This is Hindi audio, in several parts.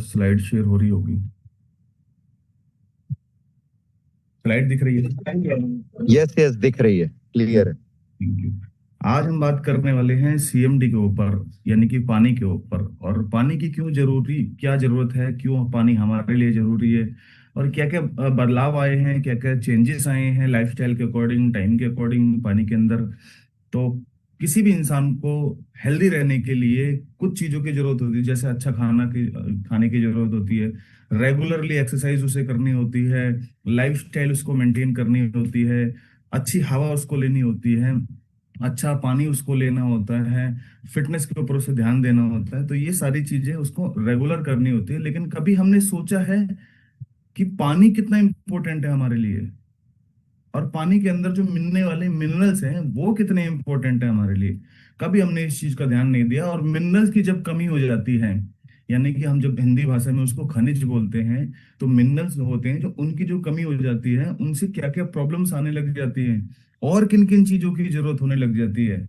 स्लाइड शेयर हो रही होगी। स्लाइड दिख रही है? यस यस, दिख रही है, क्लियर है। Thank you. आज हम बात करने वाले हैं सीएमडी के ऊपर, यानी कि पानी के ऊपर। और पानी की क्या जरूरत है, क्यों पानी हमारे लिए जरूरी है, और क्या क्या बदलाव आए हैं, क्या क्या चेंजेस आए हैं लाइफस्टाइल के अकॉर्डिंग, टाइम के अकॉर्डिंग पानी के अंदर। तो किसी भी इंसान को हेल्दी रहने के लिए कुछ चीजों की जरूरत होती है, जैसे अच्छा खाने की जरूरत होती है, रेगुलरली एक्सरसाइज उसे करनी होती है, लाइफस्टाइल उसको मेंटेन करनी होती है, अच्छी हवा उसको लेनी होती है, अच्छा पानी उसको लेना होता है, फिटनेस के ऊपर उसे ध्यान देना होता है। तो ये सारी चीजें उसको रेगुलर करनी होती है। लेकिन कभी हमने सोचा है कि पानी कितना इंपॉर्टेंट है हमारे लिए, और पानी के अंदर जो मिलने वाले मिनरल्स हैं वो कितने इंपॉर्टेंट है हमारे लिए? कभी हमने इस चीज का ध्यान नहीं दिया। और मिनरल्स की जब कमी हो जाती है, यानी कि हम जब हिंदी भाषा में उसको खनिज बोलते हैं, तो मिनरल्स होते हैं जो उनकी जो कमी हो जाती है, उनसे क्या क्या प्रॉब्लम्स आने लग जाती हैं, और किन किन चीजों की जरूरत होने लग जाती है।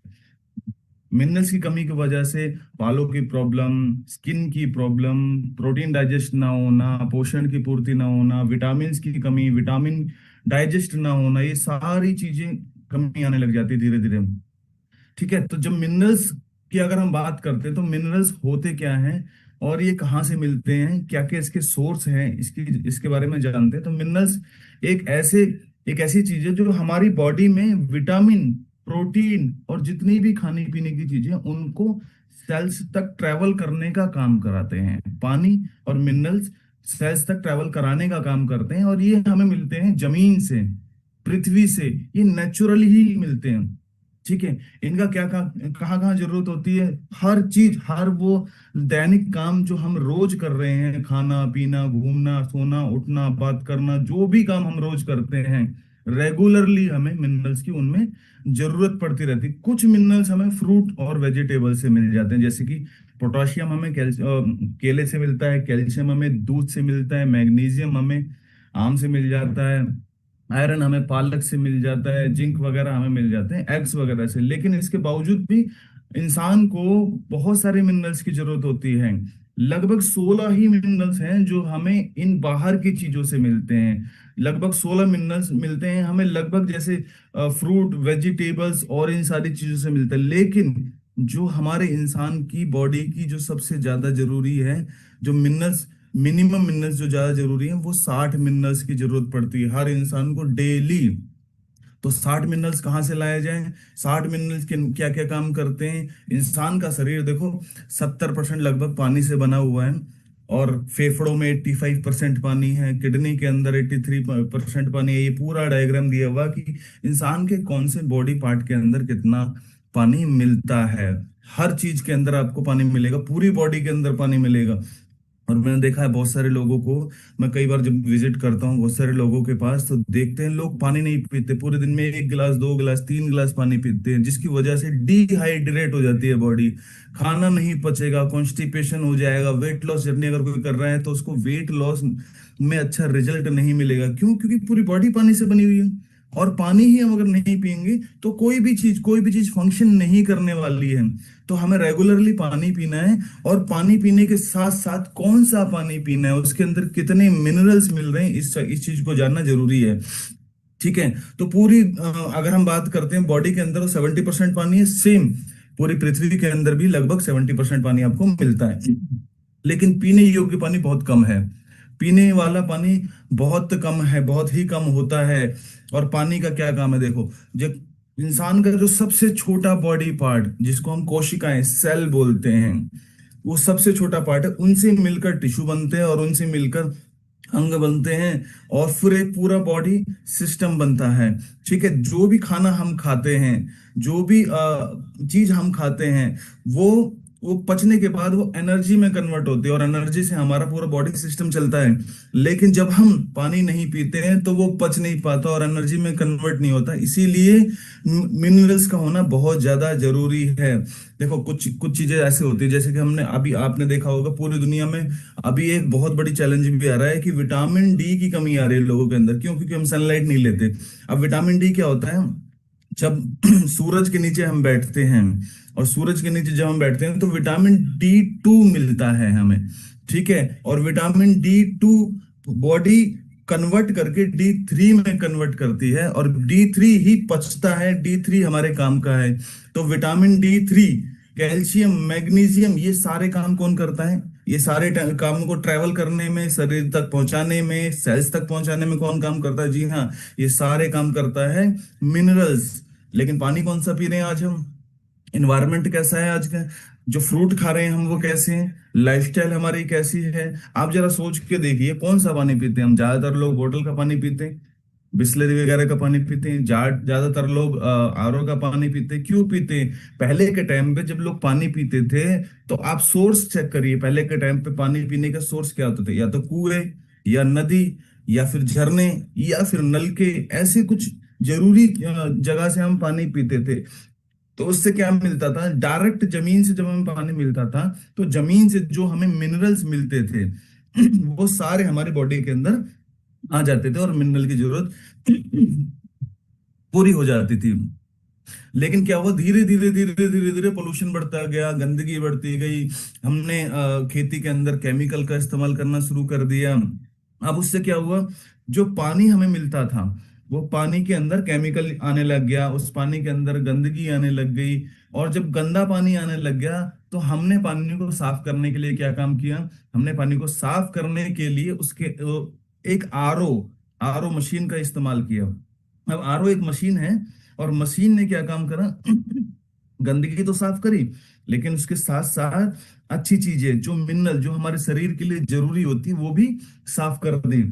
मिनरल्स की कमी की वजह से बालों की प्रॉब्लम, स्किन की प्रॉब्लम, प्रोटीन डाइजेस्ट ना होना, पोषण की पूर्ति ना होना, विटामिन की कमी, विटामिन डाइजेस्ट ना होना, ये सारी चीजें कमी आने लग जाती है धीरे धीरे। ठीक है, तो जब मिनरल्स की अगर हम बात करते हैं, तो मिनरल्स होते क्या हैं और ये कहाँ से मिलते हैं, क्या क्या इसके सोर्स हैं, इसके बारे में जानते हैं। तो मिनरल्स एक ऐसे एक ऐसी चीज है जो हमारी बॉडी में विटामिन, प्रोटीन और जितनी भी खाने पीने की चीजें उनको सेल्स तक ट्रेवल करने का काम कराते हैं। पानी और मिनरल्स सेल्स तक ट्रेवल कराने का काम करते हैं, और ये हमें मिलते हैं जमीन से, पृथ्वी से, ये नेचुरली ही मिलते हैं। ठीक है, इनका क्या कहाँ कहाँ जरूरत होती है, हर चीज, हर वो दैनिक काम जो हम रोज कर रहे हैं, खाना पीना, घूमना, सोना, उठना, बात करना, जो भी काम हम रोज करते हैं, रेगुलरली हमें मिनरल्स की उनमें जरूरत पड़ती रहती है। कुछ मिनरल्स हमें फ्रूट और वेजिटेबल से मिल जाते हैं, जैसे कि पोटाशियम हमें केले से मिलता है, कैल्शियम हमें दूध से मिलता है, मैग्नीशियम हमें आम से मिल जाता है, आयरन हमें पालक से मिल जाता है, जिंक वगैरह हमें मिल जाते हैं एग्स वगैरह से। लेकिन इसके बावजूद भी इंसान को बहुत सारे मिनरल्स की जरूरत होती है। लगभग 16 ही मिनरल्स हैं जो हमें इन बाहर की चीजों से मिलते हैं। लगभग 16 मिनरल्स मिलते हैं हमें, लगभग जैसे फ्रूट, वेजिटेबल्स और इन सारी चीजों से मिलता है। लेकिन जो हमारे इंसान की बॉडी की जो सबसे ज्यादा जरूरी है, जो मिनरल्स, मिनिमम मिनरल्स जो ज्यादा जरूरी है, वो 60 मिनरल्स की जरूरत पड़ती है हर इंसान को डेली। तो 60 मिनरल्स कहाँ से लाए जाएं? 60 मिनरल्स के क्या क्या काम करते हैं? इंसान का शरीर देखो 70% लगभग पानी से बना हुआ है, और फेफड़ों में 85% पानी है, किडनी के अंदर 83% पानी है। ये पूरा डायग्राम दिया हुआ कि इंसान के कौन से बॉडी पार्ट के अंदर कितना पानी मिलता है। हर चीज के अंदर आपको पानी मिलेगा, पूरी बॉडी के अंदर पानी मिलेगा। और मैंने देखा है बहुत सारे लोगों को, मैं कई बार जब विजिट करता हूँ बहुत सारे लोगों के पास, तो देखते हैं लोग पानी नहीं पीते, पूरे दिन में 1 गिलास, 2 गिलास, 3 गिलास पानी पीते हैं, जिसकी वजह से डिहाइड्रेट हो जाती है बॉडी। खाना नहीं पचेगा, कॉन्स्टिपेशन हो जाएगा। वेट लॉस जर्नी अगर कोई कर रहा है तो उसको वेट लॉस में अच्छा रिजल्ट नहीं मिलेगा। क्यों? क्योंकि पूरी बॉडी पानी से बनी हुई है, और पानी ही हम अगर नहीं पियेंगे तो कोई भी चीज फंक्शन नहीं करने वाली है। तो हमें रेगुलरली पानी पीना है, और पानी पीने के साथ साथ कौन सा पानी पीना है, उसके अंदर कितने मिनरल्स मिल रहे हैं, इस चीज को जानना जरूरी है। ठीक है, तो अगर हम बात करते हैं बॉडी के अंदर, 70% पानी है। सेम पूरी पृथ्वी के अंदर भी लगभग 70% पानी आपको मिलता है। लेकिन पीने योग्य पानी बहुत कम है। पीने वाला पानी बहुत कम है, बहुत ही कम होता है। और पानी का क्या काम है देखो, जब इंसान का जो सबसे छोटा बॉडी पार्ट, जिसको हम कोशिकाएं, सेल बोलते हैं, वो सबसे छोटा पार्ट है, उनसे मिलकर टिश्यू बनते हैं, और उनसे मिलकर अंग बनते हैं, और फिर एक पूरा बॉडी सिस्टम बनता है। ठीक है, जो भी खाना हम खाते हैं, जो भी चीज हम खाते हैं, वो वो पचने के बाद वो एनर्जी में कन्वर्ट होती है, और एनर्जी से हमारा पूरा बॉडी सिस्टम चलता है। लेकिन जब हम पानी नहीं पीते हैं तो वो पच नहीं पाता और एनर्जी में कन्वर्ट नहीं होता। इसीलिए मिनरल्स का होना बहुत ज्यादा जरूरी है। देखो कुछ कुछ चीजें ऐसे होती है, जैसे कि हमने अभी आपने देखा होगा पूरी दुनिया में अभी एक बहुत बड़ी चैलेंज भी आ रहा है कि विटामिन डी की कमी आ रही है लोगों के अंदर। क्यों? क्योंकि हम सनलाइट नहीं लेते। अब विटामिन डी क्या होता है? जब सूरज के नीचे हम बैठते हैं, और सूरज के नीचे जब हम बैठते हैं तो विटामिन D2 मिलता है हमें। ठीक है। और विटामिन D2 बॉडी कन्वर्ट करके D3 में कन्वर्ट करती है, और D3 ही पचता है, D3 हमारे काम का है। तो विटामिन D3, कैल्शियम, मैग्नीशियम, ये सारे काम कौन करता है? ये सारे कामों को ट्रेवल करने में, शरीर तक पहुंचाने में, सेल्स तक पहुंचाने में कौन काम करता है? जी हाँ, ये सारे काम करता है मिनरल्स। लेकिन पानी कौन सा पी रहे हैं आज हम? इन्वायरमेंट कैसा है आज का? जो फ्रूट खा रहे हैं हम वो कैसे हैं? लाइफस्टाइल हमारी कैसी है? आप जरा सोच के देखिए, कौन सा पानी पीते हैं हम? ज्यादातर लोग बोतल का पानी पीते हैं, बिस्लरी वगैरह का पानी पीते हैं। ज्यादातर लोग RO का पानी पीते हैं। क्यों पीते हैं? पहले के टाइम पे जब लोग पानी पीते थे, तो आप सोर्स चेक करिए। पहले के टाइम पे पानी पीने का सोर्स क्या होते थे? या तो कुएं, या नदी, या फिर झरने, या फिर नलके, ऐसे कुछ जरूरी जगह से हम पानी पीते थे। तो उससे क्या मिलता था? डायरेक्ट जमीन से जब हमें पानी मिलता था, तो जमीन से जो हमें मिनरल्स मिलते थे वो सारे हमारे बॉडी के अंदर आ जाते थे, और मिनरल की जरूरत पूरी हो जाती थी। लेकिन क्या हुआ? धीरे धीरे धीरे धीरे धीरे पोल्यूशन बढ़ता गया, गंदगी बढ़ती गई। हमने खेती के अंदर केमिकल का इस्तेमाल करना शुरू कर दिया। अब उससे क्या हुआ? जो पानी हमें मिलता था, वो पानी के अंदर केमिकल आने लग गया, उस पानी के अंदर गंदगी आने लग गई। और जब गंदा पानी आने लग गया, तो हमने पानी को साफ करने के लिए क्या काम किया? हमने पानी को साफ करने के लिए उसके एक आरओ मशीन का इस्तेमाल किया। अब आरओ एक मशीन है, और मशीन ने क्या काम करा? गंदगी तो साफ करी, लेकिन उसके साथ साथ अच्छी चीजें, जो मिनरल, जो हमारे शरीर के लिए जरूरी होती है, वो भी साफ कर दी।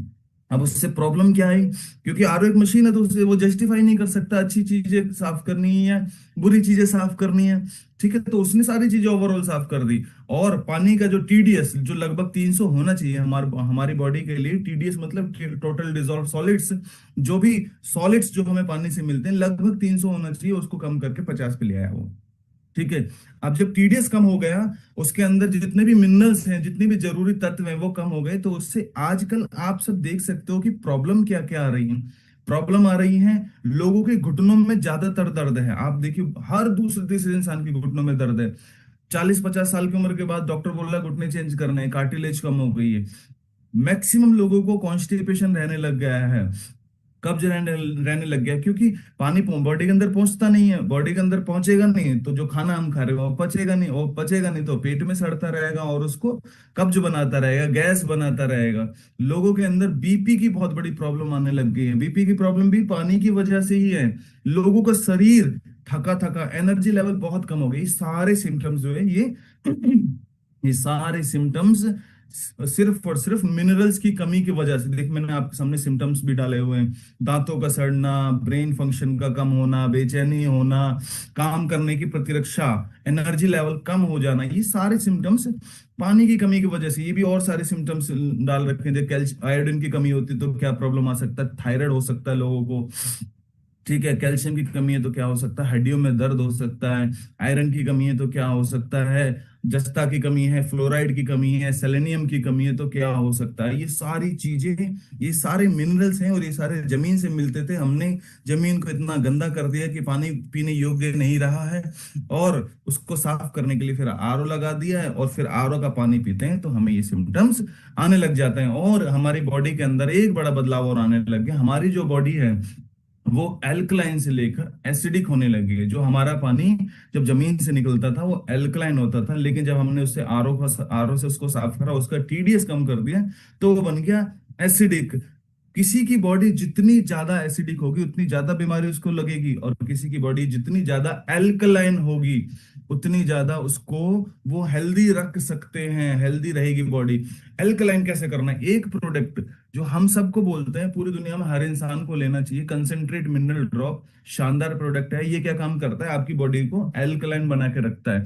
अब उससे प्रॉब्लम क्या है? क्योंकि आरओ एक मशीन है, तो उससे वो जस्टिफाई नहीं कर सकता अच्छी चीजें साफ करनी है या बुरी चीजें साफ करनी है। ठीक है, तो उसने सारी चीजें ओवरऑल साफ कर दी। और पानी का जो TDS, जो लगभग 300 होना चाहिए हमारी बॉडी के लिए, TDS मतलब टोटल डिजॉल्व सॉलिड्स, जो भी सॉलिड्स जो हमें पानी से मिलते हैं, लगभग 300 होना चाहिए, उसको कम करके 50 पे ले आया वो। ठीक है। अब जब TDS कम हो गया, उसके अंदर जितने भी मिनरल्स हैं, जितने भी जरूरी तत्व हैं, वो कम हो गए। तो उससे आजकल आप सब देख सकते हो कि प्रॉब्लम क्या क्या आ रही है। प्रॉब्लम आ रही है, लोगों के घुटनों में ज्यादातर दर्द है। आप देखिए, हर दूसरे तीसरे इंसान के घुटनों में दर्द है। 40-50 साल की उम्र के बाद डॉक्टर बोल रहा है घुटने चेंज करने हैं, कार्टिलेज कम हो गई है। मैक्सिमम लोगों को कॉन्स्टिपेशन रहने लग गया है, कब्ज रहने रहने लग गया, क्योंकि पानी बॉडी के अंदर पहुंचता नहीं है। बॉडी के अंदर पहुंचेगा नहीं, तो जो खाना हम खा रहे हो वो पचेगा नहीं, वो पचेगा नहीं तो पेट में सड़ता रहेगा, और उसको कब्ज बनाता रहेगा, गैस बनाता रहेगा। लोगों के अंदर बीपी की बहुत बड़ी प्रॉब्लम आने लग गई है। बीपी की प्रॉब्लम भी पानी की वजह से ही है। लोगों का शरीर थका थका, एनर्जी लेवल बहुत कम हो गई। सारे सिम्टम्स जो है ये ये सारे सिम्टम्स सिर्फ और सिर्फ मिनरल्स की कमी की वजह से। देख, मैंने आपके सामने सिम्टम्स भी डाले हुए हैं। दांतों का सड़ना, ब्रेन फंक्शन का कम होना, बेचैनी होना, काम करने की प्रतिरक्षा, एनर्जी लेवल कम हो जाना, ये सारे सिम्टम्स पानी की कमी की वजह से। ये भी और सारे सिम्टम्स डाल रखे हैं। कैल्शियम आयोडीन की कमी होती है तो क्या प्रॉब्लम आ सकता है? थायराइड हो सकता है लोगों को। ठीक है, कैल्शियम की कमी है तो क्या हो सकता है? हड्डियों में दर्द हो सकता है। आयरन की कमी है तो क्या हो सकता है? जस्ता की कमी है, फ्लोराइड की कमी है, सेलेनियम की कमी है तो क्या हो सकता है? ये सारी चीजें, ये सारे मिनरल्स हैं, और ये सारे जमीन से मिलते थे। हमने जमीन को इतना गंदा कर दिया कि पानी पीने योग्य नहीं रहा है, और उसको साफ करने के लिए फिर आरओ लगा दिया है, और फिर आरओ का पानी पीते हैं तो हमें ये सिम्टम्स आने लग जाते हैं। और हमारी बॉडी के अंदर एक बड़ा बदलाव और आने लग गया। हमारी जो बॉडी है, वो एल्कलाइन से लेकर एसिडिक होने लगी है। जो हमारा पानी जब जमीन से निकलता था वो एल्कलाइन होता था, लेकिन जब हमने उससे आरओ से उसको साफ करा, उसका TDS कम कर दिया, तो वो बन गया एसिडिक। किसी की बॉडी जितनी ज्यादा एसिडिक होगी, उतनी ज्यादा बीमारी उसको लगेगी, और किसी की बॉडी जितनी ज्यादा एल्कलाइन होगी, उतनी ज्यादा उसको वो हेल्दी रख सकते हैं, हेल्दी रहेगी बॉडी। एल्कलाइन कैसे करना है? एक प्रोडक्ट जो हम सबको बोलते हैं, पूरी दुनिया में हर इंसान को लेना चाहिए, कंसेंट्रेट मिनरल ड्रॉप, शानदार प्रोडक्ट है। ये क्या काम करता है? आपकी बॉडी को एल्कलाइन बना के रखता है।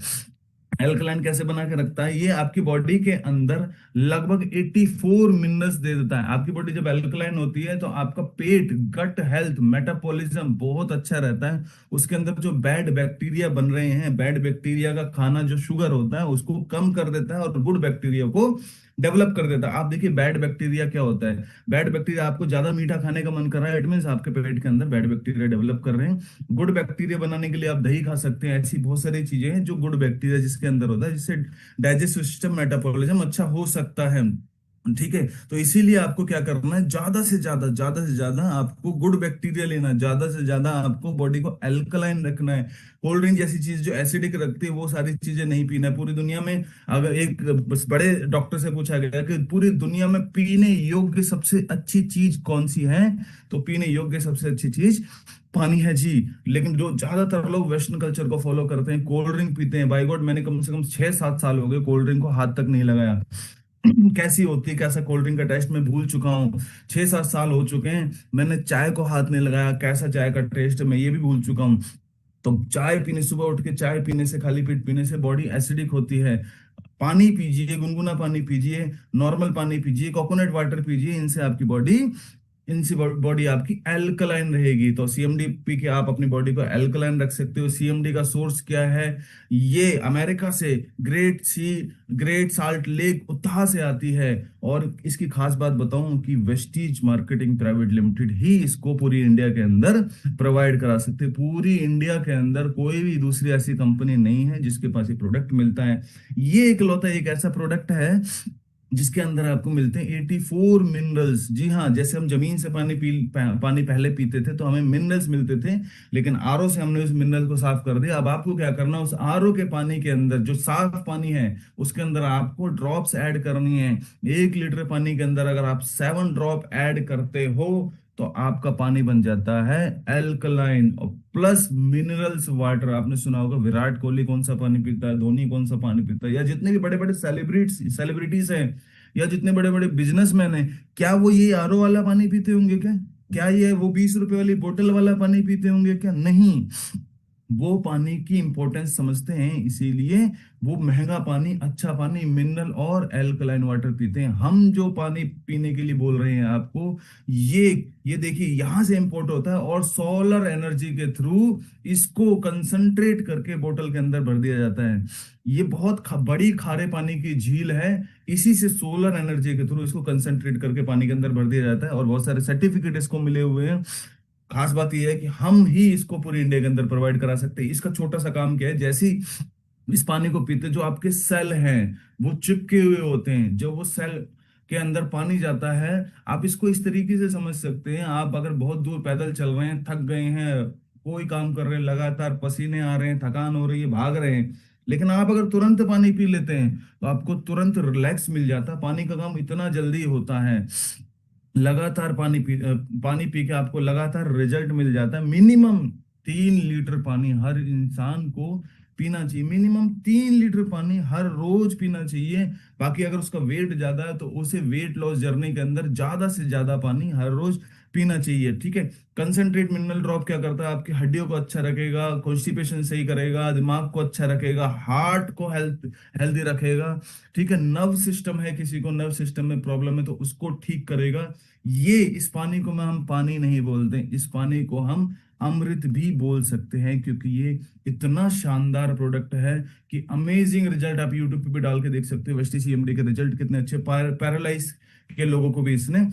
एल्कलाइन कैसे बना के रखता है? ये आपकी बॉडी के अंदर लगभग 84 मिनरल्स दे देता है। आपकी बॉडी जब एल्कलाइन होती है, तो आपका पेट, गट हेल्थ, मेटाबॉलिज्म बहुत अच्छा रहता है। उसके अंदर जो बैड बैक्टीरिया बन रहे हैं, बैड बैक्टीरिया का खाना जो शुगर होता है, उसको कम कर देता है, और गुड बैक्टीरिया को डेवलप कर देता है। आप देखिए बैड बैक्टीरिया क्या होता है, बैड बैक्टीरिया, आपको ज्यादा मीठा खाने का मन कर रहा है, इट मीन आपके पेट के अंदर बैड बैक्टीरिया डेवलप कर रहे हैं। गुड बैक्टीरिया बनाने के लिए आप दही खा सकते हैं। ऐसी बहुत सारी चीजें हैं जो गुड बैक्टीरिया जिसके अंदर होता है, जिससे डाइजेस्टिव सिस्टम, मेटाबॉलिज्म अच्छा हो सकता है। ठीक है, तो इसीलिए आपको क्या करना है, ज्यादा से ज्यादा आपको गुड बैक्टीरिया लेना है, ज्यादा से ज्यादा आपको बॉडी को एल्कलाइन रखना है। कोल्ड ड्रिंक जैसी चीज जो एसिडिक रखती है वो सारी चीजें नहीं पीना है। पूरी दुनिया में अगर एक बस बड़े डॉक्टर से पूछा गया कि पूरी दुनिया में पीने योग्य सबसे अच्छी चीज कौन सी है, तो पीने योग्य सबसे अच्छी चीज पानी है जी। लेकिन जो ज्यादातर लोग वेस्टर्न कल्चर को फॉलो करते हैं, कोल्ड ड्रिंक पीते हैं। बाय गॉड, मैंने कम से कम 6-7 साल हो गए कोल्ड ड्रिंक को हाथ तक नहीं लगाया। कैसी होती है, कैसा कोल्ड ड्रिंक का टेस्ट मैं भूल चुका हूँ। 6-7 साल हो चुके हैं मैंने चाय को हाथ नहीं लगाया, कैसा चाय का टेस्ट है मैं ये भी भूल चुका हूँ। तो चाय पीने, सुबह उठ के चाय पीने से, खाली पेट पीने से बॉडी एसिडिक होती है। पानी पीजिए, गुनगुना पानी पीजिए, नॉर्मल पानी पीजिए, कोकोनट वाटर पीजिए, इनसे आपकी बॉडी, इनसे बॉडी आपकी एल्कलाइन रहेगी। तो सीएमडी पी के आप अपनी बॉडी को एल्कलाइन रख सकते हो। सीएमडी का सोर्स क्या है, ये अमेरिका से ग्रेट साल्ट लेक उताह से आती है। और इसकी खास बात बताऊं कि वेस्टीज मार्केटिंग प्राइवेट लिमिटेड ही इसको पूरी इंडिया के अंदर प्रोवाइड करा सकते हैं। पूरी इंडिया के अंदर कोई भी दूसरी ऐसी कंपनी नहीं है जिसके पास ये प्रोडक्ट मिलता है। ये इकलौता एक ऐसा प्रोडक्ट है जिसके अंदर आपको मिलते हैं 84 मिनरल्स। जी हाँ, जैसे हम जमीन से पानी पहले पीते थे तो हमें मिनरल्स मिलते थे, लेकिन आरओ से हमने उस मिनरल को साफ कर दिया। अब आपको क्या करना, उस आरओ के पानी के अंदर जो साफ पानी है उसके अंदर आपको ड्रॉप्स ऐड करनी है। 1 लीटर पानी के अंदर अगर आप 7 ड्रॉप ऐड करते हो तो आपका पानी बन जाता है एल्कलाइन और प्लस मिनरल्स वाटर। आपने सुना होगा विराट कोहली कौन सा पानी पीता है, धोनी कौन सा पानी पीता है, या जितने भी बड़े बड़े सेलिब्रिटीज हैं, या जितने बड़े बड़े बिजनेसमैन हैं, क्या वो ये आरओ वाला पानी पीते होंगे क्या? क्या ये वो 20 रुपए वाली बोतल वाला पानी पीते होंगे क्या? नहीं, वो पानी की इंपॉर्टेंस समझते हैं, इसीलिए वो महंगा पानी, अच्छा पानी, मिनरल और एल्कलाइन वाटर पीते हैं। हम जो पानी पीने के लिए बोल रहे हैं आपको, ये ये देखिए यहां से इंपोर्ट होता है और सोलर एनर्जी के थ्रू इसको कंसंट्रेट करके बोतल के अंदर भर दिया जाता है। ये बहुत बड़ी खारे पानी की झील है, इसी से सोलर एनर्जी के थ्रू इसको कंसंट्रेट करके पानी के अंदर भर दिया जाता है और बहुत सारे सर्टिफिकेट इसको मिले हुए हैं। खास बात यह है कि हम ही इसको पूरी इंडिया के अंदर प्रोवाइड करा सकते हैं। इसका छोटा सा काम क्या है, जैसे ही इस पानी को पीते जो आपके सेल हैं वो चिपके हुए होते हैं, जब वो सेल के अंदर पानी जाता है, आप इसको इस तरीके से समझ सकते हैं, आप अगर बहुत दूर पैदल चल रहे हैं, थक गए हैं, कोई काम कर रहे हैं, लगातार पसीने आ रहे हैं, थकान हो रही है, भाग रहे हैं, लेकिन आप अगर तुरंत पानी पी लेते हैं तो आपको तुरंत रिलैक्स मिल जाता है। पानी का काम इतना जल्दी होता है। लगातार पानी पी के आपको लगातार रिजल्ट मिल जाता है। मिनिमम 3 लीटर पानी हर इंसान को पीना चाहिए, मिनिमम 3 लीटर पानी हर रोज पीना चाहिए। बाकी अगर उसका वेट ज्यादा है तो उसे वेट लॉस जर्नी के अंदर ज्यादा से ज्यादा पानी हर रोज पीना चाहिए। ठीक है, कंसंट्रेट मिनरल ड्रॉप क्या करता है, आपकी हड्डियों को अच्छा रखेगा, कॉन्स्टिपेशन सही करेगा, दिमाग को अच्छा रखेगा, हार्ट को हेल्दी रखेगा। ठीक है, नर्व सिस्टम है, किसी को नर्व सिस्टम में प्रॉब्लम है तो उसको ठीक करेगा। ये इस पानी को मैं हम पानी नहीं बोलते, इस पानी को हम अमृत भी बोल सकते हैं, क्योंकि ये इतना शानदार प्रोडक्ट है कि अमेजिंग रिजल्ट आप यूट्यूब पे भी डाल के देख सकते हो। वेस्टी सीएमडी के रिजल्ट कितने अच्छे, पैरालाइज के लोगों को भी इसने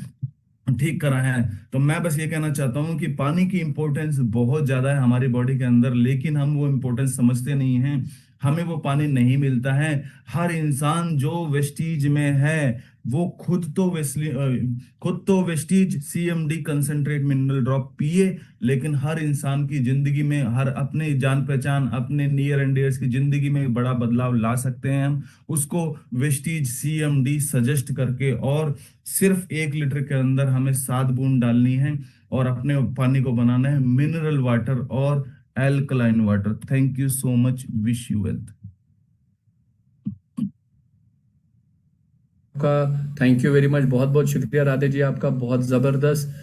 ठीक करा है। तो मैं बस ये कहना चाहता हूँ कि पानी की इंपॉर्टेंस बहुत ज्यादा है हमारी बॉडी के अंदर, लेकिन हम वो इंपॉर्टेंस समझते नहीं हैं, हमें वो पानी नहीं मिलता है। हर इंसान जो वेस्टीज में है वो खुद तो Vestige CMD concentrate mineral drop पिए, लेकिन हर इंसान की जिंदगी में, हर अपने जान पहचान, अपने नियर एंड डियर्स की जिंदगी में बड़ा बदलाव ला सकते हैं हम उसको वेस्टीज सीएमडी सजेस्ट करके। और सिर्फ 1 लीटर के अंदर हमें 7 बूंद डालनी है और अपने पानी को बनाना है मिनरल वाटर और alkaline water. Thank you so much, wish you wealth. आपका थैंक यू वेरी मच, बहुत बहुत शुक्रिया राधे जी, आपका बहुत जबरदस्त